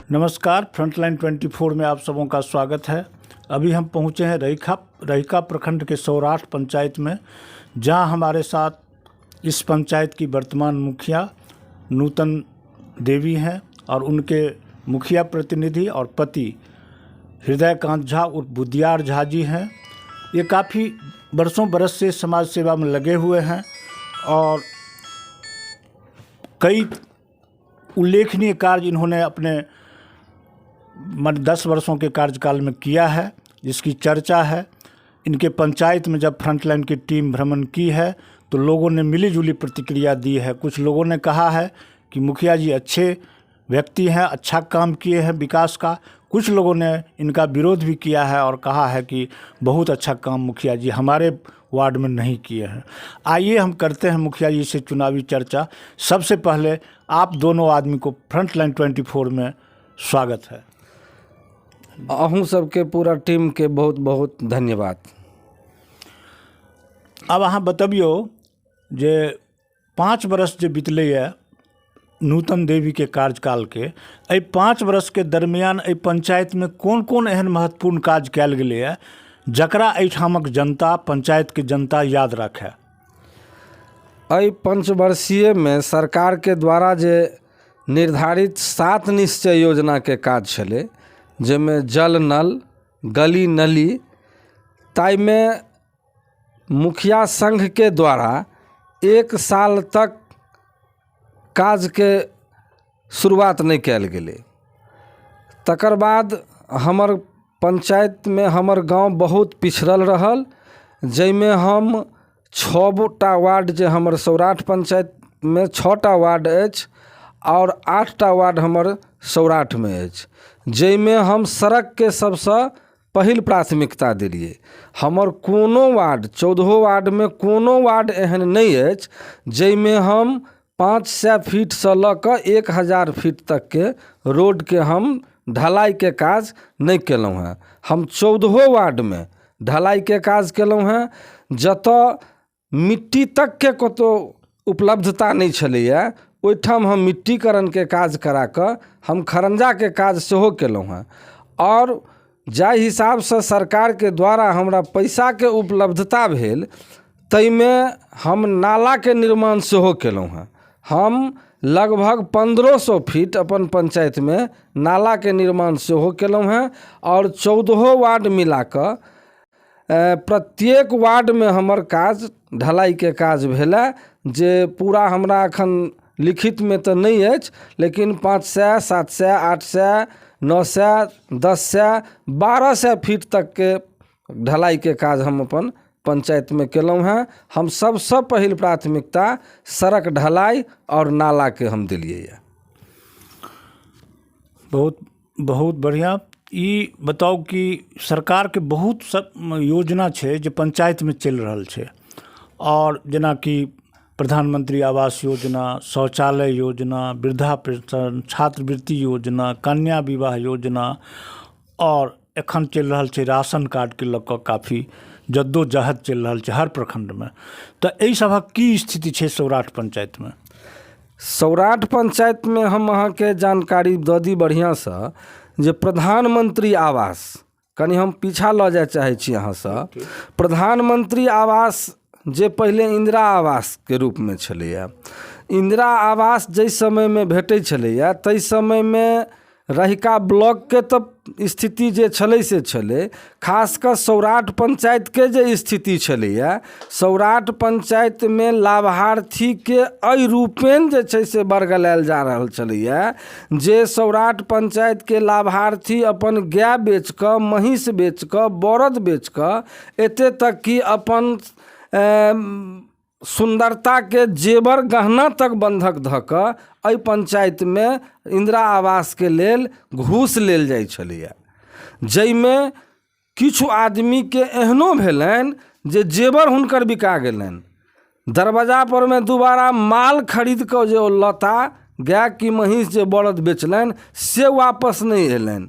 नमस्कार, फ्रंटलाइन 24 में आप सबों का स्वागत है। अभी हम पहुंचे हैं रहिका प्रखंड के सौराठ पंचायत में, जहां हमारे साथ इस पंचायत की वर्तमान मुखिया नूतन देवी हैं और उनके मुखिया प्रतिनिधि और पति हृदयकांत झा उर्फ बुधियार झा जी हैं। ये काफ़ी बरस से समाज सेवा में लगे हुए हैं और कई उल्लेखनीय कार्य इन्होंने अपने 10 वर्षों के कार्यकाल में किया है, जिसकी चर्चा है। इनके पंचायत में जब फ्रंटलाइन की टीम भ्रमण की है तो लोगों ने मिलीजुली प्रतिक्रिया दी है। कुछ लोगों ने कहा है कि मुखिया जी अच्छे व्यक्ति हैं, अच्छा काम किए हैं विकास का। कुछ लोगों ने इनका विरोध भी किया है और कहा है कि बहुत अच्छा काम मुखिया जी हमारे वार्ड में नहीं किए हैं। आइए हम करते हैं मुखिया जी से चुनावी चर्चा। सबसे पहले आप दोनों आदमी को फ्रंटलाइन 24 में स्वागत है। अहूँ सबके पूरा टीम के बहुत बहुत धन्यवाद। अब अहाँ बतबियो जे 5 बरस जो बीतले नूतन देवी के कार्यकाल के 5 बरस के दरमियान पंचायत में कोन कोन एहन महत्वपूर्ण काज कयल गेलै जकरा एहिठामक जनता, पंचायत के जनता याद रखे? 5 वर्षीय में सरकार के द्वारा जे निर्धारित 7 निश्चय योजना के काज छलै, जिसमें जल नल, गली नली, ताइमे मुखिया संघ के द्वारा 1 साल तक काज के शुरुआत नहीं कयल गेलै। तकर बाद हमर पंचायत में हमर गांव बहुत पिछड़ल रहल, जैमे हम 6टा वार्ड जे हमर सौराठ पंचायत में 6टा वार्ड अछि और 8टा वार्ड हमर सौराठ में अछि, जैमे हम सड़क के सबसे पहिल प्राथमिकता दिलिए। हमर कोनो वार्ड 14 वार्ड में कोनो वार्ड एहन नहीं अछि जैमे हम 500 फीट से लऽ 1000 फीट तक के रोड के हम ढलाई के काज नहीं केलहुँ हैं। हम 14 वार्ड में ढलाई के काज केलहुँ हैं, जतऽ मिट्टी तक के कतौ उपलब्धता नहीं छलैया, ओहिठाम हम मिट्टीकरण के काज करा कऽ हम खरंजा के काज सेहो केलहुँ हैं। और जाहि हिसाब से सरकार के द्वारा हमरा पैसा के उपलब्धता भेल, तैमे हम नाला के निर्माण सेहो केलहुँ हैं। हम लगभग 1500 फीट अपन पंचायत में नाला के निर्माण सेहो केलहुँ हैं और 14 वार्ड मिला कऽ प्रत्येक वार्ड में हमर काज ढलाई के काज भेलै, जे पूरा हमरा अखन लिखित में तो नहीं अछि, लेकिन 500, 700, 800, 900, 1000, 1200 फीट तक के ढलाई के काज हम अपन पंचायत में केलहुँ हैं। हम सबसे पहिल प्राथमिकता सड़क ढलाई और नाला के हम दिलिए। बहुत बहुत बढ़िया। ई बताओ कि सरकार के बहुत योजना छै जे पंचायत में चल रहल छै, और जेना कि प्रधानमंत्री आवास योजना, शौचालय योजना, वृद्धा पेंशन, छात्रवृत्ति योजना, कन्या विवाह योजना, और एखन चल रहल छै राशन कार्ड के लऽ कऽ काफ़ी जद्दोजहद चल रहल छै हर प्रखंड में। तो एहि सभक की स्थिति छै सौराठ पंचायत में? सौराठ पंचायत में हम अहाँ के जानकारी दऽ दी बढ़िया से, जे प्रधानमंत्री आवास, कनी हम पीछा लऽ जाय चाहे छी अहाँ से। प्रधानमंत्री आवास जे पहले इंदिरा आवास के रूप में छलैया, इंदिरा आवास जै समय में भेटै छलैया, तै समय में रहिका ब्लॉक के तो स्थिति जे छलै से छलै, खासकर सौराठ पंचायत के जे स्थिति छलैया, सौराठ पंचायत में लाभार्थी के एहि रूपेण जे छै से बरगलायल जा रहल छलैया, जे सौराठ पंचायत के लाभार्थी अपन गाय बेच कऽ, महींस बेच कऽ, बरद बेच कऽ, एते तक कि अपन सुंदरता के जेवर गहना तक बंधक धऽ कऽ एहि पंचायत में इंदिरा आवास के लेल घूस लेल जाइ छलैया, जैमे किछु आदमी के एहनो भेलनि जे जेवर हुनकर बिका गेलनि। दरवाजा पर में दोबारा माल खरीद कऽ जे लता, गाय की महींस जे बरद बेचलनि से वापस नहीं एलनि।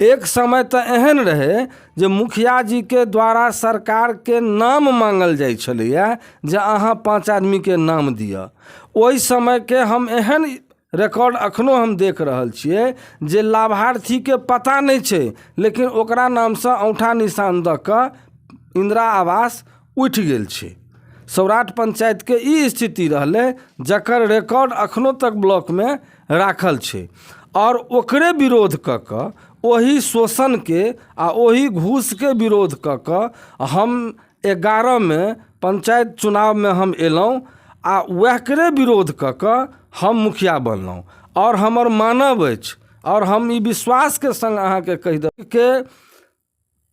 एक समय तो एहन रहे जे मुखिया जी के द्वारा सरकार के नाम मांगल जाय छलैया, जे अहाँ 5 आदमी के नाम दिया। ओहि समय के हम एहन रिकॉर्ड अखनो हम देख रहल छियै जे लाभार्थीके पता नहीं छै, लेकिन ओकरा नामसँ औंठा निशान दऽ कऽ इंदिरा आवास उठि गेल छै। सौराठ पंचायतके ई स्थिति रहलै जकर रिकॉर्ड अखनो तक ब्लॉकमे राखल छै, और ओकरे विरोध कऽ कऽ, ओही शोषणके आ ओही घूसके विरोध कऽ कऽ हम 11 में पंचायत चुनावमे हम एलहुँ आ वहकरे विरोध कऽ कऽ हम मुखिया बनलहुँ। और हमर मानब अछि, और हम ई विश्वासके संग अहाँके कहि देब कि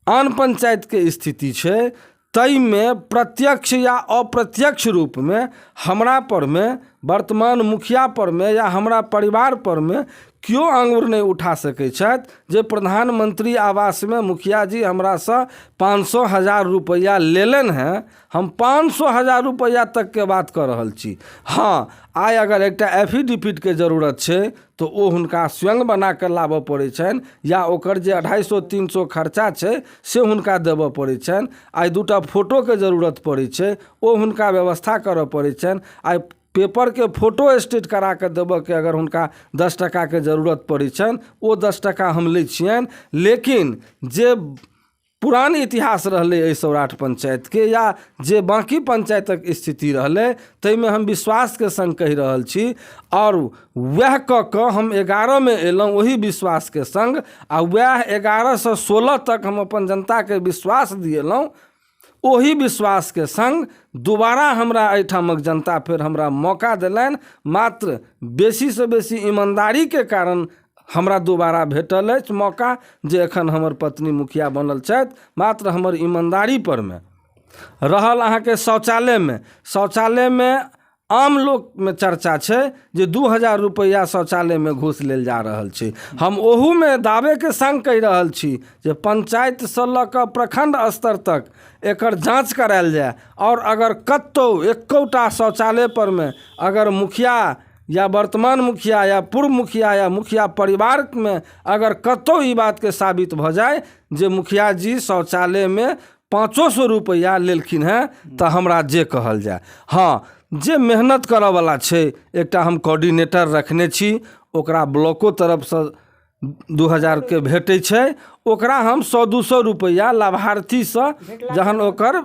आन पंचायतके स्थिति छै, ताहिमे प्रत्यक्ष या अप्रत्यक्ष रूप में हमरा पर में, वर्तमान मुखिया पर में या हमरा परिवार पर में क्यों आंगुर नहीं उठा सकै छथि जे प्रधानमंत्री आवास में मुखिया जी हमरासँ 500,000 रुपैया लेलन हैं। हम 500,000 रुपैया तक के बात कर रहल छी। हाँ, आइ अगर एकटा एफिडेविट के जरूरत छै तो ओ हुनका स्वयं बना कर लाबऽ पड़ै छनि, या ओकर जे 250-300 खर्चा छै से हुनका देबऽ पड़ै छनि। आइ 2टा फोटो के जरूरत पड़ै छै, ओ हुनका व्यवस्था करऽ पड़ै छनि। आइ पेपर के फोटो स्टेट करा के देबऽ के अगर हुनका 10 टका के जरूरत पड़ै छनि, ओ 10 टका हम लै छियनि। लेकिन जे पुरान इतिहास रहलै एहि सौराठ पंचायतके, या जे बाकी पंचायतक स्थिति रहलै, ताहिमे हम विश्वासके संग कहि रहल छी, और वएह कऽ कऽ हम 11 में एलहुँ ओही विश्वासके संग, आ वएह 11 से 16 तक हम अपन जनताके विश्वास दिएलहुँ। ओही विश्वास के संग दोबारा हमरा एहिठामक जनता फेर हमरा मौका देलनि। मात्र बेसी से बेसी ईमानदारी के कारण हमरा दोबारा भेटल अछि मौका, जे एखन हमर पत्नी मुखिया बनल छथि। मात्र हमर ईमानदारी पर में रहल। अहाँके शौचालय में आम लोक में चर्चा छै जे 2,000 रुपैया शौचालय में घूस लेल जा रहल छै। हम ओहू में दावे के संग कहि रहल छी जे पंचायत से लऽ कऽ प्रखंड स्तर तक एकर जांच करायल जाए, और अगर कतौ एक्कोटा शौचालय पर में अगर मुखिया या वर्तमान मुखिया या पूर्व मुखिया या मुखिया परिवार में अगर कतौ ई बात के साबित भ जाए जे मुखिया जी शौचालय में 500 रुपैया लेलखिन हैं, तो हमरा जे कहल जाए। हाँ, जे मेहनत करऽ वाला छै, एकटा हम कोऑर्डिनेटर रखने छी, ओकरा ब्लॉको तरफ से 2,000 के भेटै छै, ओकरा हम 100-200 रुपैया लाभार्थी से जहन ओकर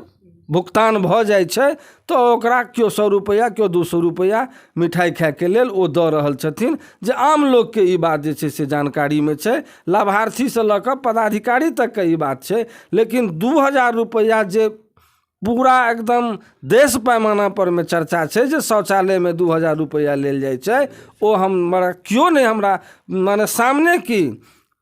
भुगतान भ जाइ छै तो ओकरा क्यों 100 रुपैया क्यों 200 रुपैया मिठाई खाए के लेल ओ दऽ रहल छथिन। जे आम लोग के ई बात जे छै से जानकारी में छै, लाभार्थी से लऽ कऽ पदाधिकारी तक के ई बात छै। लेकिन 2,000 रुपैया जे पूरा एकदम देश पैमाना पर में चर्चा छै जे शौचालय में 2,000 रुपैया लेल जाइ छै, ओ हमरा क्यों नहीं, हमरा माने सामने की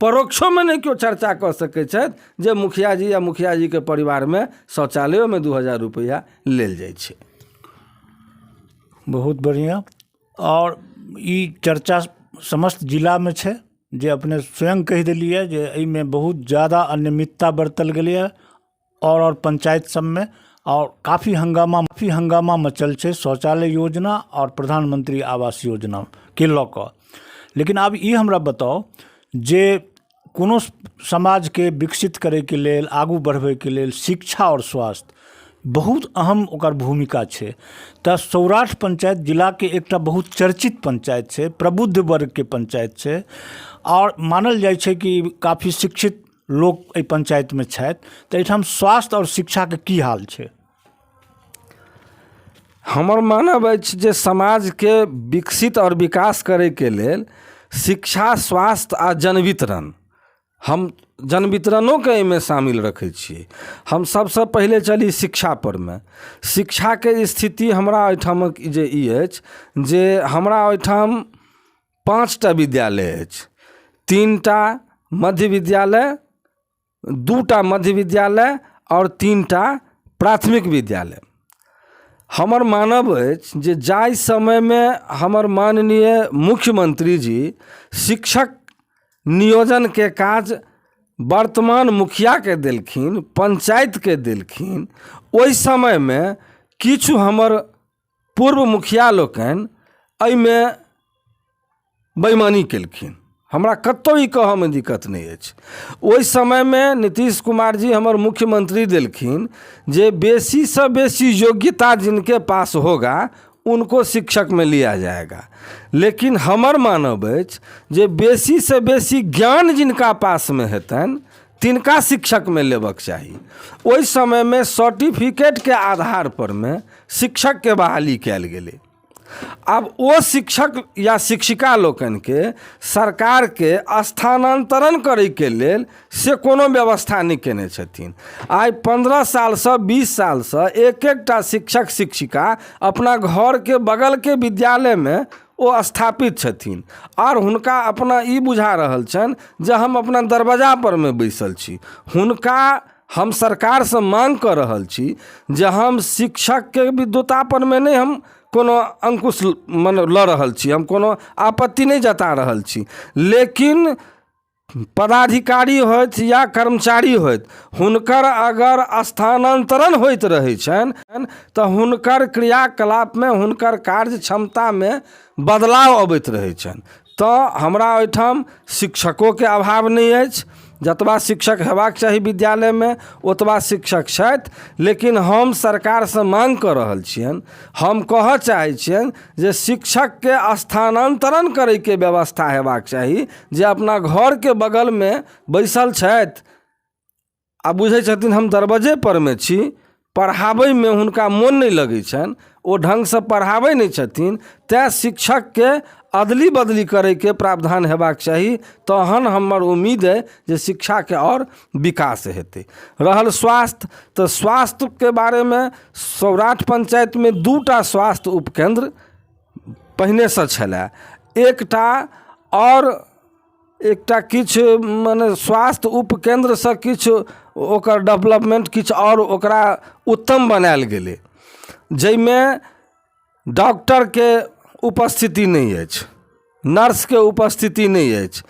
परोक्षों में नहीं क्यों चर्चा कर सकै छथि जे मुखिया जी या मुखिया जी के परिवार में शौचालयों में 2,000 रुपैया लेल जाइ छै। बहुत बढ़िया। और ई चर्चा समस्त जिला में छै, जे अपने स्वयं कहि देलिए जे एहिमे बहुत ज़्यादा अनियमितता बरतल गेलै और पंचायत सब में, और काफ़ी हंगामा मचल छै शौचालय योजना और प्रधानमंत्री आवास योजना के लऽ कऽ। लेकिन आब ई हमरा बताओ जे कोनो समाज के विकसित करे के लेल, आगू बढ़बे के लेल शिक्षा और स्वास्थ्य बहुत अहम ओकर भूमिका छै। तऽ सौराठ पंचायत जिला के एकटा बहुत चर्चित पंचायत छै, प्रबुद्ध वर्ग के पंचायत छै, और मानल जाइ छै कि काफ़ी शिक्षित लोग एहि पंचायत में छथि। तऽ एहिठाम स्वास्थ्य और शिक्षा के की हाल छै? हमर मानब अछि जे समाज के विकसित और विकास करे के लेल शिक्षा, स्वास्थ्य आ जन वितरण, हम जन वितरणों के एहिमे शामिल रखै छियै। हम सबसे पहले चली शिक्षा पर में। शिक्षा के स्थिति हमरा ओहिठामक जे ई अछि जे हमरा ओहिठाम 5टा विद्यालय अछि, 3टा मध्य विद्यालय, 2टा मध्य विद्यालय और 3टा प्राथमिक विद्यालय। हमर मानब अछि जे जाहि समय में हमर माननीय मुख्यमंत्री जी शिक्षक नियोजन के काज वर्तमान मुखिया के देलखिन, पंचायत के देलखिन, ओहि समय में किछु हमर पूर्व मुखिया लोकनि एहिमे बेईमानी केलखिन। हमरा कतौ ई कहऽ में दिक्कत नहीं अछि। ओहि समय में नीतीश कुमार जी हमर मुख्यमंत्री देलखिन जे बेसी से बेसी योग्यता जिनके पास होगा उनको शिक्षक में लिया जाएगा। लेकिन हमर मानब अछि जे बेसी से बेसी ज्ञान जिनका पास में हेतनि तिनका शिक्षक में लेबक चाही। ओहि समय में सर्टिफिकेट के आधार पर में शिक्षक के बहाली कयल गेलै। अब वो शिक्षक या शिक्षिका लोकन के सरकार के स्थानांतरण करे के लेल से कोनो व्यवस्था नहीं केने छथिन। आइ 15 साल से 20 साल से एक एकटा शिक्षक शिक्षिका अपना घर के बगल के विद्यालय में वो स्थापित छथिन और हुनका अपना ई बुझा रहल छन जे हम अपना दरवाजा पर में बैसल छी। हुनका हम सरकार से मांग कर रहल छी जे हम शिक्षक के विद्वता पर में नहीं हम कोनो अंकुश ल रहल छी, हम कोनो आपत्ति नहीं जता रहल छी, लेकिन पदाधिकारी होइत या कर्मचारी होइत हुनकर अगर स्थानांतरण होइत रहै छनि तऽ हुनकर क्रियाकलाप में हुनकर कार्य क्षमता में बदलाव अबैत रहै छनि। तऽ हमरा ओहिठाम शिक्षकों के अभाव नहीं अछि, जतबा शिक्षक हेबाक चाही विद्यालय में ओतबा शिक्षक छथि। लेकिन हम सरकार से मांग कर रहल छियनि, हम कह चाहै छियनि जे शिक्षक के स्थानांतरण करे के व्यवस्था हेबाक चाही, जे अपना घर के बगल में बैसल छथि आ बुझै छथिन हम दरवाजे पर में छी, पढ़ाबै में हुनका मोन नहीं लगै छनि, ओ ढंग से पढ़ाबै नहीं छथिन, तैं शिक्षक के अदली बदली करे के प्रावधान हेबाक चाही। तहन हमर उम्मीद है जे शिक्षा के और विकास हेतै। रहल स्वास्थ्य, तो स्वास्थ्य के बारे में सौराठ पंचायत में 2टा स्वास्थ्य उपकेंद्र पहिने से छलै, एकटा किछु माने स्वास्थ्य उपकेंद्र से किछु ओकर डेवलपमेंट किछु और ओकरा उत्तम बनायल गेलै, जाहिमे डॉक्टर के उपस्थिति नहीं अछि, नर्स के उपस्थिति नहीं अछि।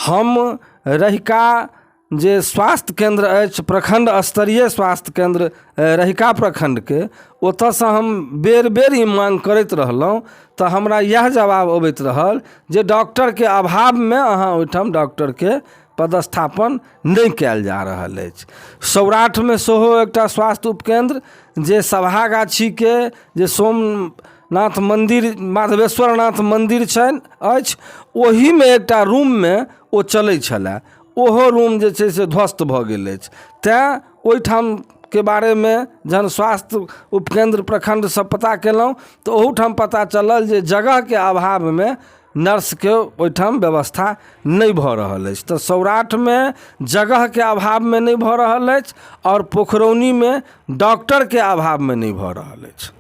हम रहिका जे स्वास्थ्य केंद्र अछि, प्रखंड स्तरीय स्वास्थ्य केंद्र रहिका प्रखंड के, ओतऽ से हम बेर बेर ई मांग करैत रहलहुँ तऽ हमरा यह जवाब अबैत रहल जे डॉक्टर के अभाव में अहाँ ओहिठाम डॉक्टर के पदस्थापन नहीं कयल जा रहल अछि। सौराठ में सेहो एकटा स्वास्थ्य उपकेंद्र जे सभागाछी के जे सोमनाथ मंदिर माधवेश्वर नाथ मंदिर छनि अछि, ओही में एकटा रूम में ओ चलै छलै, ओहो रूम जे छै से ध्वस्त भऽ गेल अछि। तैं ओहिठाम के बारे में जहन स्वास्थ्य उपकेंद्र प्रखंड से पता केलहुँ तऽ ओहूठाम पता चलल जे जगह के अभाव में नर्स के ओहिठाम व्यवस्था नहीं भऽ रहल अछि। तऽ सौराठ में जगह के अभाव में नहीं भऽ रहल अछि और पोखरौनी में डॉक्टर के अभाव में नहीं भऽ रहल अछि।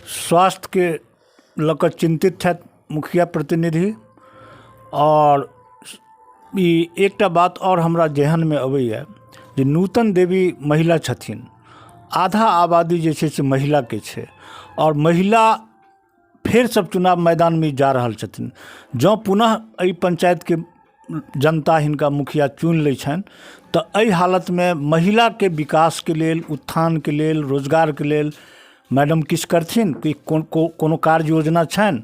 स्वास्थ्य के लऽ कऽ चिंतित छथि मुखिया प्रतिनिधि। और ई एकटा बात और हमरा जेहन में अबैया जे नूतन देवी महिला छथिन, आधा आबादी जे छै से महिला के छै और महिला फेर सब चुनाव मैदान में जा रहल छथिन। जँ पुनः एहि पंचायत के जनता हिनका मुखिया चुनि लै छनि तऽ एहि हालत में महिला के विकास के लेल, उत्थान के लेल, रोजगार के लेल मैडम किछु करथिन कि कोनो कार्य योजना छनि?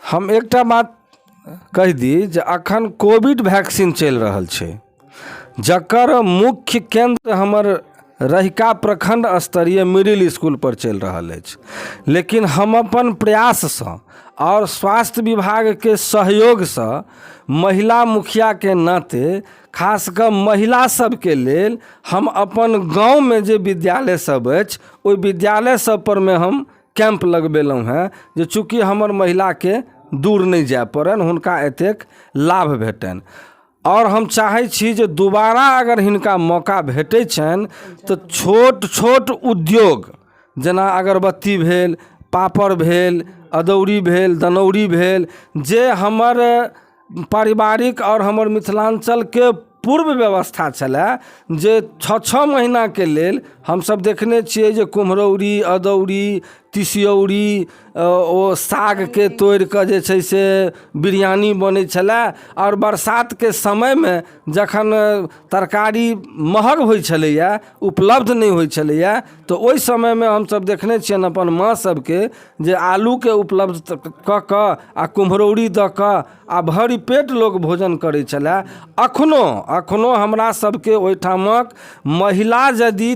हम एकटा बात कहि दी जे अखन कोविड वैक्सीन चलि रहल छै, जकर मुख्य केंद्र हमर रहिका प्रखंड स्तरीय मिडिल स्कूल पर चलि रहल अछि। लेकिन हम अपन प्रयास से और स्वास्थ्य विभाग के सहयोग से महिला मुखिया के नाते खास कर महिला सब के लेल हम अपन गांव में जे विद्यालय सब अछि ओहि विद्यालय सब पर में हम कैंप लगबेलहुँ हैं, जे चूँकि हमर महिला के दूर नहीं जाय पड़नि, हुनका एतेक लाभ भेटनि। और हम चाहै छी जे दोबारा अगर हिनका मौका भेटै छनि तऽ छोट छोट उद्योग जेना अगरबत्ती भेल, पापड़ भेल, अदौरी भेल, दनौरी भेल, जे हमर पारिवारिक और हमर मिथिलांचल के पूर्व व्यवस्था छलै, जे 6-6 महीना के लेल हमसब देखने छियै जे कुम्हरौरी, अदौरी, तिसियौरी, ओ साग के तोड़ि कऽ जे छै से बिरयानी बनै छलै। और बरसात के समय में जखन तरकारी महग होइ छलैया, उपलब्ध नहीं होइ छलैया, तो ओहि समय में हमसब देखने छियनि अपन माँ सबके जे आलू के उपलब्ध कऽ कऽ आ कुम्हरौरी दऽ कऽ आ भरि पेट लोग भोजन करै छलै। अखनो हमरा सबके ओहिठामक महिला यदि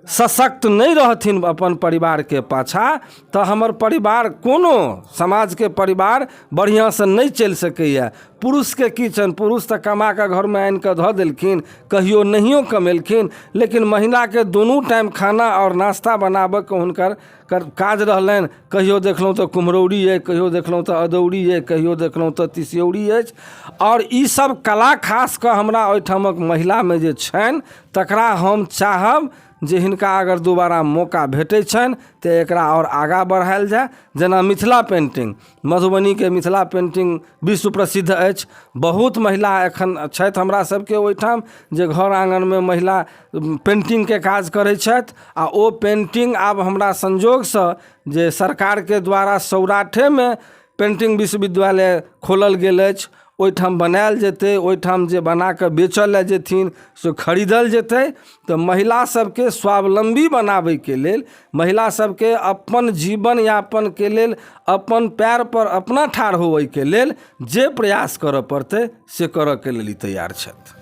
सशक्त नहीं रहथिन अपन परिवार के पाछा तो हमर परिवार कोनो समाज के परिवार बढ़िया से नहीं चल सकैया। पुरुष के की छन, पुरुष तो कमा के घर में आनि के धऽ देलखिन, कहियो नहियो कमेलखिन, लेकिन महिला के दोनों टाइम खाना और नाश्ता बनाबऽ के हुनकर काज रहलनि। कहियो देखलहुँ तो कुम्हरौरी अइ, कहियो देखलहुँ तो अदौरी अइ, कहियो देखलहुँ तो तिसियौरी अछि। और ई सब कला खास कऽ हमरा ओहिठामक महिला में जे छनि तकरा हम चाहब जे हिनका अगर दोबारा मौका भेटै छनि तऽ एकरा और आगाँ बढ़ायल जाय। जेना मिथिला पेंटिंग, मधुबनी के मिथिला पेंटिंग विश्व प्रसिद्ध अछि। बहुत महिला एखन छथि हमरा सबके ओहिठाम जे घर आंगन में महिला पेंटिंग के काज करै छथि। आ ओ पेंटिंग आब हमरा संजोगसँ जे सरकार के द्वारा सौराठे में पेंटिंग विश्वविद्यालय खोलल गेल अछि, ओहिठाम बनायल जेतै, ओहिठाम जे बना कऽ बेचल लए जेथिन से खरीदल जेतै। तऽ महिला सबके स्वावलंबी बनाबैके लेल, महिला सबके अपन जीवन यापन के लेल अपन पैर पर अपना ठाढ़ होबैके लेल जे प्रयास करऽ पड़तै से करऽ के लेल तैयार छथि।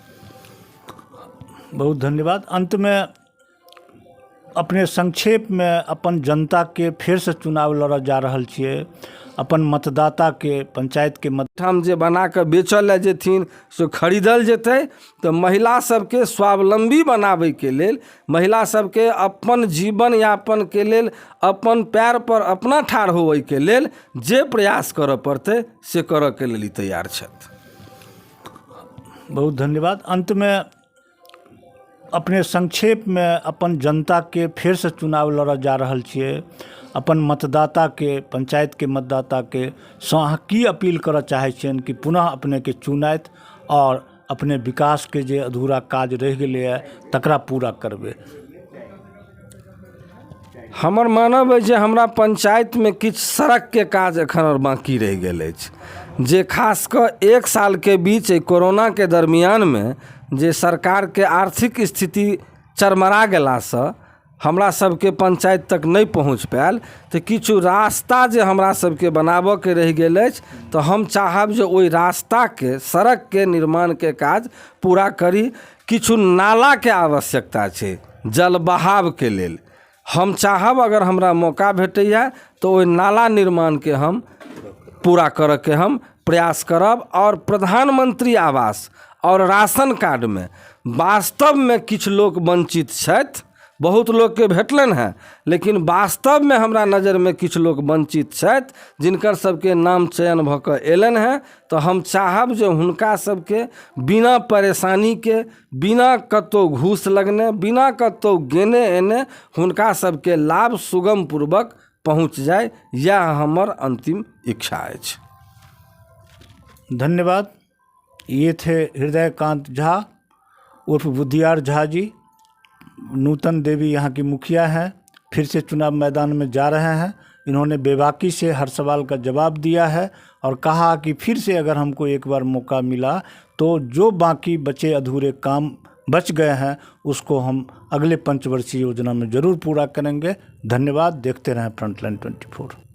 बहुत धन्यवाद। अंत में अपने संक्षेप में अपन जनता के फिर से चुनाव लड़ऽ जा रहल छियै, अपन मतदाता के पंचायत के ठाम जे बना कऽ बेचल लए जेथिन से खरीदल जेतै। तऽ महिला सबके स्वावलंबी बनाबैके लेल, महिला सबके अपन जीवन यापन के लेल अपन पैर पर अपना ठाढ़ होबैके लेल जे प्रयास करऽ पड़तै से करऽ के लेल तैयार छथि। बहुत धन्यवाद। अंत में अपने संक्षेप में अपन जनता के फिर से चुनाव लड़ऽ जा रहल छियै, अपन मतदाता के पंचायत के मतदाता के अहाँ की अपील करऽ चाहै छियनि कि पुनः अपने के चुनैत और अपने विकास के जे अधूरा काज रहि गेलै है तकरा पूरा करबै। हमर मानब अछि जे हमरा पंचायत में किछु सड़क के काज एखन और बाकी रहि गेल अछि, जे खास कऽ 1 साल के बीच कोरोना के दरमियान में जे सरकार के आर्थिक स्थिति चरमरा गेलासँ हमरा सबके पंचायत तक नहीं पहुँच पायल। तो किछु रास्ता जे हमरा सबके बनाबऽ के रहि गेल अछि, तो हम चाहब जे ओहि रास्ता के, सड़क के निर्माण के काज पूरा करी। किछु नाला के आवश्यकता छै जल बहाव के लेल, हम चाहब अगर हमरा मौका भेटैया तो ओहि नाला निर्माण के हम पूरा करऽ के हम प्रयास करब। और प्रधानमंत्री आवास और राशन कार्ड में वास्तव में किछु लोग वंचित छथि, बहुत लोग के भेटलनि हैं, लेकिन वास्तव में हमरा नज़र में किछु लोग वंचित छथि जिनकर सबके नाम चयन भऽ कऽ एलनि हैं। तो हम चाहब जे हुनका सबके बिना परेशानी के, बिना कतौ घूस लगने, बिना कतौ गेने एने हुनका सबके लाभ सुगम पूर्वक पहुँच जाए, यह हमर अंतिम इच्छा अछि। धन्यवाद। ये थे हृदयकांत झा उर्फ बुद्धियार झा जी। नूतन देवी यहाँ की मुखिया हैं, फिर से चुनाव मैदान में जा रहे हैं। इन्होंने बेबाकी से हर सवाल का जवाब दिया है और कहा कि फिर से अगर हमको एक बार मौका मिला तो जो बाकी बचे अधूरे काम बच गए हैं उसको हम अगले पंचवर्षीय योजना में ज़रूर पूरा करेंगे। धन्यवाद। देखते रहें फ्रंटलाइन 24।